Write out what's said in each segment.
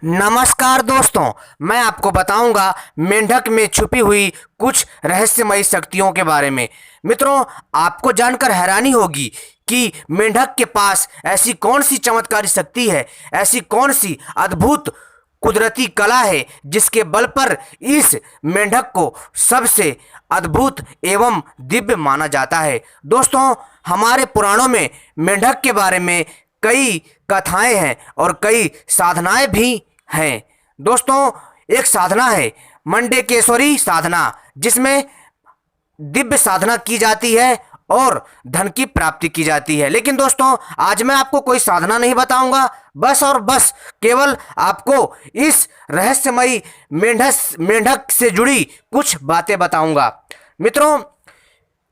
नमस्कार दोस्तों, मैं आपको बताऊंगा मेंढक में छुपी हुई कुछ रहस्यमयी शक्तियों के बारे में। मित्रों, आपको जानकर हैरानी होगी कि मेंढक के पास ऐसी कौन सी चमत्कारी शक्ति है, ऐसी कौन सी अद्भुत कुदरती कला है जिसके बल पर इस मेंढक को सबसे अद्भुत एवं दिव्य माना जाता है। दोस्तों, हमारे पुराणों में मेंढक के बारे में कई कथाएं हैं और कई साधनाएं भी हैं। दोस्तों, एक साधना है मंडकेश्वरी साधना, जिसमें दिव्य साधना की जाती है और धन की प्राप्ति की जाती है। लेकिन दोस्तों, आज मैं आपको कोई साधना नहीं बताऊंगा, बस और बस केवल आपको इस रहस्यमयी मेंढक से जुड़ी कुछ बातें बताऊंगा। मित्रों,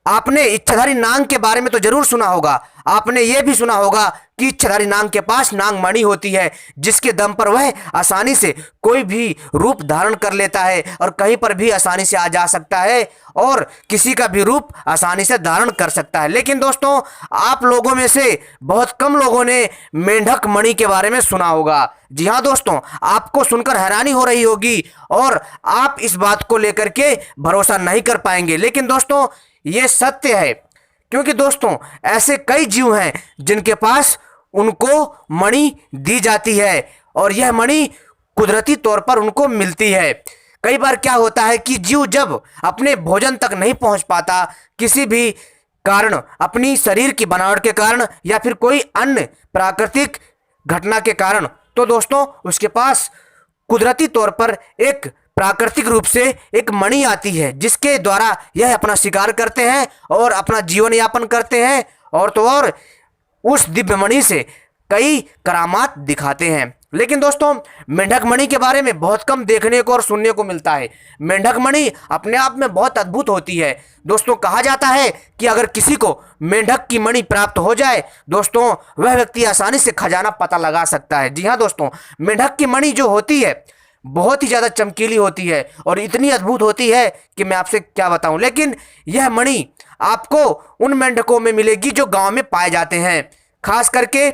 आपने इच्छाधारी नाग के बारे में तो जरूर सुना होगा। आपने यह भी सुना होगा कि इच्छाधारी नाग के पास नाग मणि होती है, जिसके दम पर वह आसानी से कोई भी रूप धारण कर लेता है और कहीं पर भी आसानी से आ जा सकता है और किसी का भी रूप आसानी से धारण कर सकता है। लेकिन दोस्तों, आप लोगों में से बहुत कम लोगों ने मेंढक मणि के बारे में सुना होगा। जी हाँ दोस्तों, आपको सुनकर हैरानी हो रही होगी और आप इस बात को लेकर के भरोसा नहीं कर पाएंगे। लेकिन दोस्तों, ये सत्य है, क्योंकि दोस्तों ऐसे कई जीव हैं जिनके पास उनको मणि दी जाती है और यह मणि कुदरती तौर पर उनको मिलती है। कई बार क्या होता है कि जीव जब अपने भोजन तक नहीं पहुंच पाता, किसी भी कारण, अपनी शरीर की बनावट के कारण या फिर कोई अन्य प्राकृतिक घटना के कारण, तो दोस्तों उसके पास कुदरती तौर पर एक प्राकृतिक रूप से एक मणि आती है, जिसके द्वारा यह अपना शिकार करते हैं और अपना जीवन यापन करते हैं और तो और उस दिव्य मणि से कई करामात दिखाते हैं। लेकिन दोस्तों, मेंढक मणि के बारे में बहुत कम देखने को और सुनने को मिलता है। मेंढक मणि अपने आप में बहुत अद्भुत होती है। दोस्तों, कहा जाता है कि अगर किसी को मेंढक की मणि प्राप्त हो जाए, दोस्तों वह व्यक्ति आसानी से खजाना पता लगा सकता है। जी हाँ दोस्तों, मेंढक की मणि जो होती है बहुत ही ज़्यादा चमकीली होती है और इतनी अद्भुत होती है कि मैं आपसे क्या बताऊं। लेकिन यह मणि आपको उन मेंढकों में मिलेगी जो गांव में पाए जाते हैं, खास करके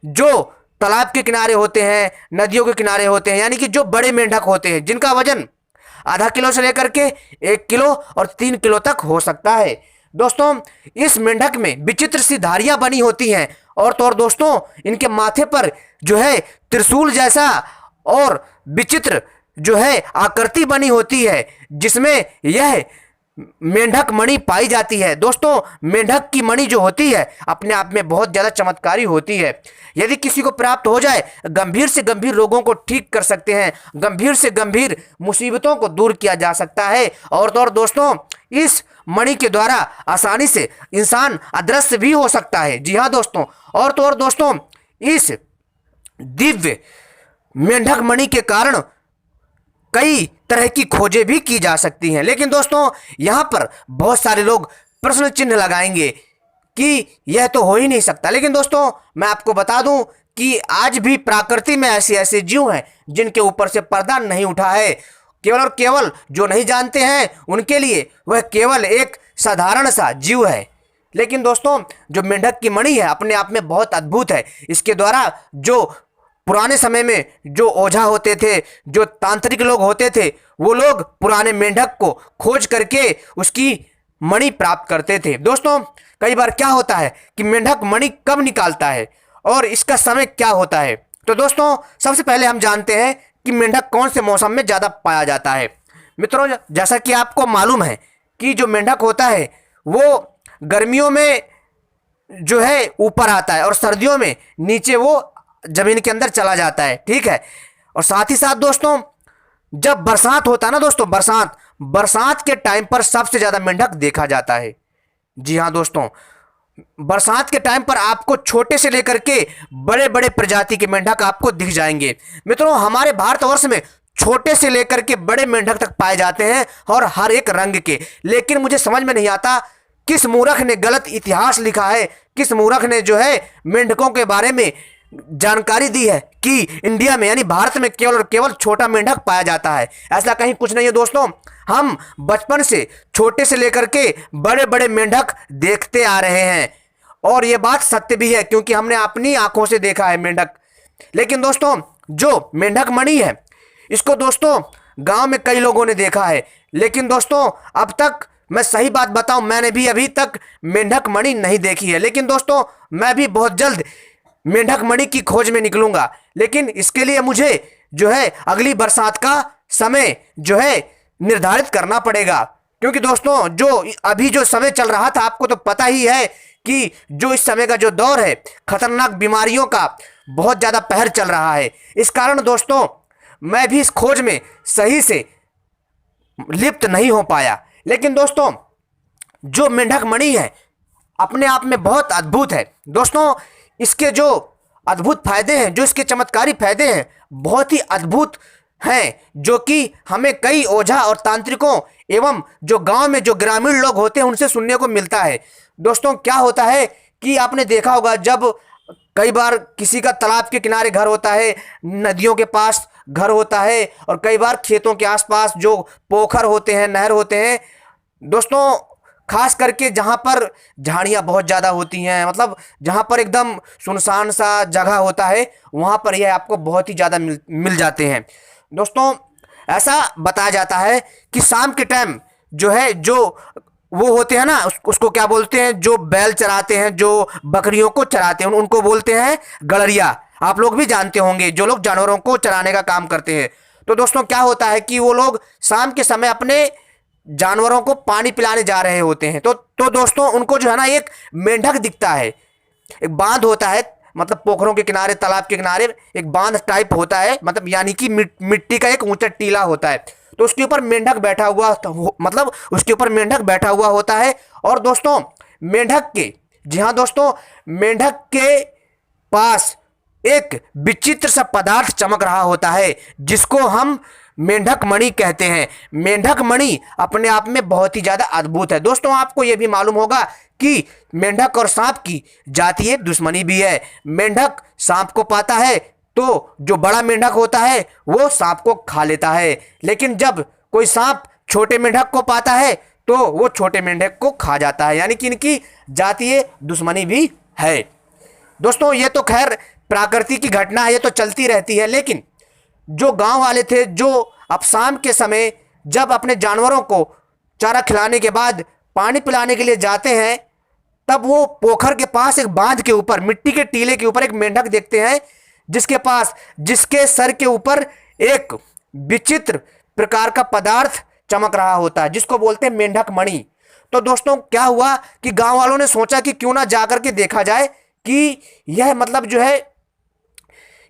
जो तालाब के किनारे होते हैं, नदियों के किनारे होते हैं, यानी कि जो बड़े मेंढक होते हैं जिनका वजन आधा किलो से लेकर के 1 किलो और 3 किलो तक हो सकता है। दोस्तों, इस मेंढक में विचित्र सी धारियां बनी होती हैं और तो और दोस्तों इनके माथे पर जो है त्रिशूल जैसा और विचित्र जो है आकृति बनी होती है, जिसमें यह मेंढक मणि पाई जाती है। दोस्तों, मेंढक की मणि जो होती है अपने आप में बहुत ज़्यादा चमत्कारी होती है। यदि किसी को प्राप्त हो जाए, गंभीर से गंभीर रोगों को ठीक कर सकते हैं, गंभीर से गंभीर मुसीबतों को दूर किया जा सकता है और तो और दोस्तों इस मणि के द्वारा आसानी से इंसान अदृश्य भी हो सकता है। जी हाँ दोस्तों, और तो और दोस्तों इस दिव्य मेंढक मणि के कारण कई तरह की खोजें भी की जा सकती हैं। लेकिन दोस्तों, यहाँ पर बहुत सारे लोग प्रश्न चिन्ह लगाएंगे कि यह तो हो ही नहीं सकता। लेकिन दोस्तों, मैं आपको बता दूं कि आज भी प्रकृति में ऐसे ऐसे जीव हैं जिनके ऊपर से पर्दा नहीं उठा है। केवल और केवल जो नहीं जानते हैं उनके लिए वह केवल एक साधारण सा जीव है। लेकिन दोस्तों, जो मेंढक की मणि है अपने आप में बहुत अद्भुत है। इसके द्वारा जो पुराने समय में जो ओझा होते थे, जो तांत्रिक लोग होते थे, वो लोग पुराने मेंढक को खोज करके उसकी मणि प्राप्त करते थे। दोस्तों, कई बार क्या होता है कि मेंढक मणि कब निकालता है और इसका समय क्या होता है। तो दोस्तों, सबसे पहले हम जानते हैं कि मेंढक कौन से मौसम में ज़्यादा पाया जाता है। मित्रों, जैसा कि आपको मालूम है कि जो मेंढक होता है वो गर्मियों में जो है ऊपर आता है और सर्दियों में नीचे वो जमीन के अंदर चला जाता है, ठीक है। और साथ ही साथ दोस्तों, जब बरसात होता है ना दोस्तों, बरसात के टाइम पर सबसे ज्यादा मेंढक देखा जाता है। जी हाँ दोस्तों, बरसात के टाइम पर आपको छोटे से लेकर के बड़े बड़े प्रजाति के मेंढक आपको दिख जाएंगे। मित्रों, हमारे भारतवर्ष में छोटे से लेकर के बड़े मेंढक तक पाए जाते हैं और हर एक रंग के। लेकिन मुझे समझ में नहीं आता किस मूर्ख ने गलत इतिहास लिखा है, किस मूर्ख ने जो है मेंढकों के बारे में जानकारी दी है कि इंडिया में यानी भारत में केवल और केवल छोटा मेंढक पाया जाता है। ऐसा कहीं कुछ नहीं है दोस्तों। हम बचपन से छोटे से लेकर के बड़े बड़े मेंढक देखते आ रहे हैं और ये बात सत्य भी है, क्योंकि हमने अपनी आंखों से देखा है मेंढक। लेकिन दोस्तों, जो मेंढक मणि है, इसको दोस्तों गांव में कई लोगों ने देखा है, लेकिन दोस्तों अब तक मैं सही बात बताऊं, मैंने भी अभी तक मेंढक मणि नहीं देखी है। लेकिन दोस्तों मैं भी बहुत जल्द मेंढक मणि की खोज में निकलूंगा, लेकिन इसके लिए मुझे जो है अगली बरसात का समय जो है निर्धारित करना पड़ेगा। क्योंकि दोस्तों जो अभी जो समय चल रहा था, आपको तो पता ही है कि जो इस समय का जो दौर है, खतरनाक बीमारियों का बहुत ज़्यादा कहर चल रहा है। इस कारण दोस्तों मैं भी इस खोज में सही से लिप्त नहीं हो पाया। लेकिन दोस्तों जो मेंढक मणि है अपने आप में बहुत अद्भुत है दोस्तों। इसके जो अद्भुत फायदे हैं, जो इसके चमत्कारी फायदे हैं, बहुत ही अद्भुत हैं, जो कि हमें कई ओझा और तांत्रिकों एवं जो गांव में जो ग्रामीण लोग होते हैं उनसे सुनने को मिलता है। दोस्तों क्या होता है कि आपने देखा होगा, जब कई बार किसी का तालाब के किनारे घर होता है, नदियों के पास घर होता है, और कई बार खेतों के आसपास जो पोखर होते हैं, नहर होते हैं दोस्तों, खास करके जहाँ पर झाड़ियाँ बहुत ज़्यादा होती हैं, मतलब जहाँ पर एकदम सुनसान सा जगह होता है, वहाँ पर यह आपको बहुत ही ज़्यादा मिल जाते हैं। दोस्तों ऐसा बताया जाता है कि शाम के टाइम जो है, जो वो होते हैं ना, उसको क्या बोलते हैं, जो बैल चराते हैं, जो बकरियों को चराते हैं, उनको बोलते हैं गड़रिया। आप लोग भी जानते होंगे, जो लोग जानवरों को चराने का काम करते हैं। तो दोस्तों क्या होता है कि वो लोग शाम के समय अपने जानवरों को पानी पिलाने जा रहे होते हैं, तो दोस्तों उनको जो है ना एक मेंढक दिखता है। एक बांध होता है, मतलब पोखरों के किनारे, तालाब के किनारे एक बांध टाइप होता है, मतलब यानी कि मिट्टी का एक ऊंचा टीला होता है, तो उसके ऊपर मेंढक बैठा हुआ, मतलब उसके ऊपर मेंढक बैठा हुआ होता है। और दोस्तों मेंढक के, जी हाँ दोस्तों, मेंढक के पास एक विचित्र सा पदार्थ चमक रहा होता है, जिसको हम मेंढक मणि कहते हैं। मेंढक मणि अपने आप में बहुत ही ज्यादा अद्भुत है। दोस्तों आपको यह भी मालूम होगा कि मेंढक और सांप की जातीय दुश्मनी भी है। मेंढक सांप को पाता है तो जो बड़ा मेंढक होता है वो सांप को खा लेता है, लेकिन जब कोई सांप छोटे मेंढक को पाता है तो वो छोटे मेंढक को खा जाता है, यानी कि इनकी जातीय दुश्मनी भी है। दोस्तों ये तो खैर प्रकृति की घटना है, ये तो चलती रहती है। लेकिन जो गांव वाले थे, जो अब शाम के समय जब अपने जानवरों को चारा खिलाने के बाद पानी पिलाने के लिए जाते हैं, तब वो पोखर के पास एक बांध के ऊपर, मिट्टी के टीले के ऊपर एक मेंढक देखते हैं, जिसके सर के ऊपर एक विचित्र प्रकार का पदार्थ चमक रहा होता है, जिसको बोलते हैं मेंढक मणि। तो दोस्तों क्या हुआ कि गांव वालों ने सोचा कि क्यों ना जाकर के देखा जाए कि यह मतलब जो है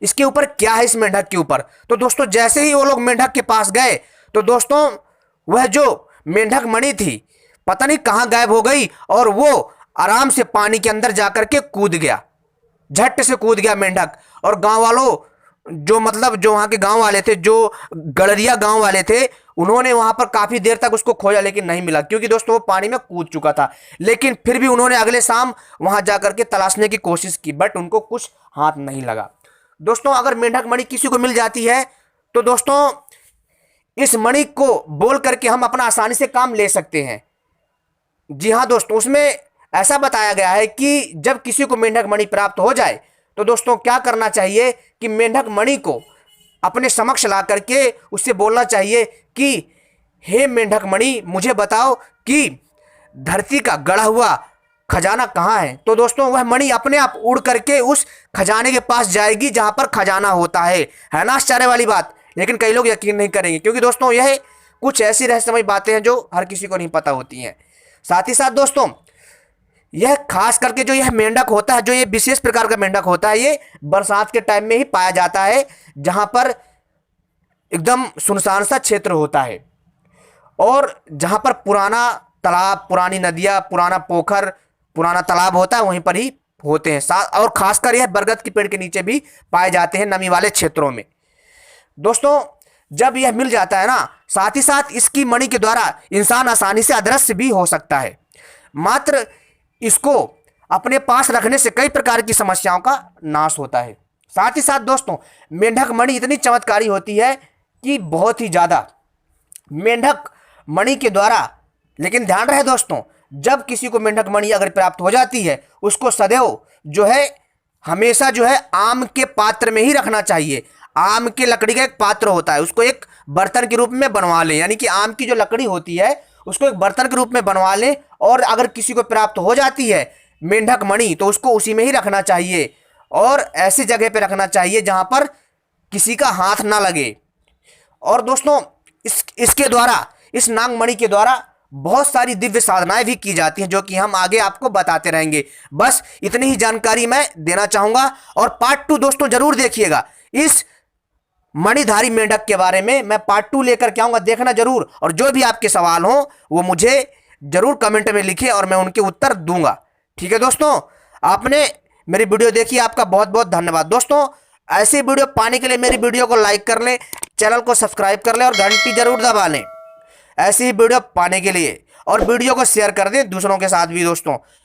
इसके ऊपर क्या है, इस मेंढक के ऊपर। तो दोस्तों जैसे ही वो लोग मेंढक के पास गए, तो दोस्तों वह जो मेंढक मणि थी पता नहीं कहां गायब हो गई, और वो आराम से पानी के अंदर जाकर के कूद गया, झट से कूद गया मेंढक। और गांव वालों, जो मतलब जो वहां के गांव वाले थे, जो गड़रिया गांव वाले थे, उन्होंने वहां पर काफी देर तक उसको खोजा, लेकिन नहीं मिला, क्योंकि दोस्तों वो पानी में कूद चुका था। लेकिन फिर भी उन्होंने अगले शाम वहां जाकर के तलाशने की कोशिश की, बट उनको कुछ हाथ नहीं लगा। दोस्तों अगर मेंढक मणि किसी को मिल जाती है तो दोस्तों इस मणि को बोल करके हम अपना आसानी से काम ले सकते हैं। जी हाँ दोस्तों, उसमें ऐसा बताया गया है कि जब किसी को मेंढक मणि प्राप्त हो जाए तो दोस्तों क्या करना चाहिए कि मेंढक मणि को अपने समक्ष ला करके उससे बोलना चाहिए कि हे मेंढक मणि, मुझे बताओ कि धरती का गढ़ा हुआ खजाना कहाँ है। तो दोस्तों वह मणि अपने आप उड़ करके उस खजाने के पास जाएगी जहां पर खजाना होता है ना आश्चर्य वाली बात। लेकिन कई लोग यकीन नहीं करेंगे, क्योंकि दोस्तों यह कुछ ऐसी रहस्यमयी बातें हैं जो हर किसी को नहीं पता होती हैं। साथ ही साथ दोस्तों यह खास करके जो यह मेंढक होता है, जो ये विशेष प्रकार का मेंढक होता है, ये बरसात के टाइम में ही पाया जाता है, जहां पर एकदम सुनसान सा क्षेत्र होता है, और जहां पर पुराना तालाब, पुरानी नदियां, पुराना पोखर, पुराना तालाब होता है, वहीं पर ही होते हैं। और खासकर यह बरगद के पेड़ के नीचे भी पाए जाते हैं, नमी वाले क्षेत्रों में। दोस्तों जब यह मिल जाता है ना, साथ ही साथ इसकी मणि के द्वारा इंसान आसानी से अदृश्य भी हो सकता है। मात्र इसको अपने पास रखने से कई प्रकार की समस्याओं का नाश होता है। साथ ही साथ दोस्तों मेंढक मणि इतनी चमत्कारी होती है कि बहुत ही ज्यादा मेंढक मणि के द्वारा, लेकिन ध्यान रहे दोस्तों, जब किसी को मेंढक मणि अगर प्राप्त हो जाती है, उसको सदैव जो है हमेशा जो है आम के पात्र में ही रखना चाहिए। आम के लकड़ी का एक पात्र होता है, उसको एक बर्तन के रूप में बनवा लें, यानी कि आम की जो लकड़ी होती है उसको एक बर्तन के रूप में बनवा लें। और अगर किसी को प्राप्त हो जाती है मेंढक मणि तो उसको उसी में ही रखना चाहिए और ऐसी जगह पे रखना चाहिए जहां पर किसी का हाथ ना लगे। और दोस्तों इसके द्वारा, इस नागमणि के द्वारा बहुत सारी दिव्य साधनाएं भी की जाती हैं, जो कि हम आगे आपको बताते रहेंगे। बस इतनी ही जानकारी मैं देना चाहूंगा और पार्ट 2 दोस्तों जरूर देखिएगा। इस मणिधारी मेंढक के बारे में मैं पार्ट 2 लेकर के आऊंगा, देखना जरूर। और जो भी आपके सवाल हो वो मुझे जरूर कमेंट में लिखिए और मैं उनके उत्तर दूंगा। ठीक है दोस्तों, आपने मेरी वीडियो देखी, आपका बहुत बहुत धन्यवाद। दोस्तों ऐसी वीडियो पाने के लिए मेरी वीडियो को लाइक कर लें, चैनल को सब्सक्राइब कर लें और घंटी जरूर दबा लें ऐसी वीडियो पाने के लिए। और वीडियो को शेयर कर दें दूसरों के साथ भी दोस्तों।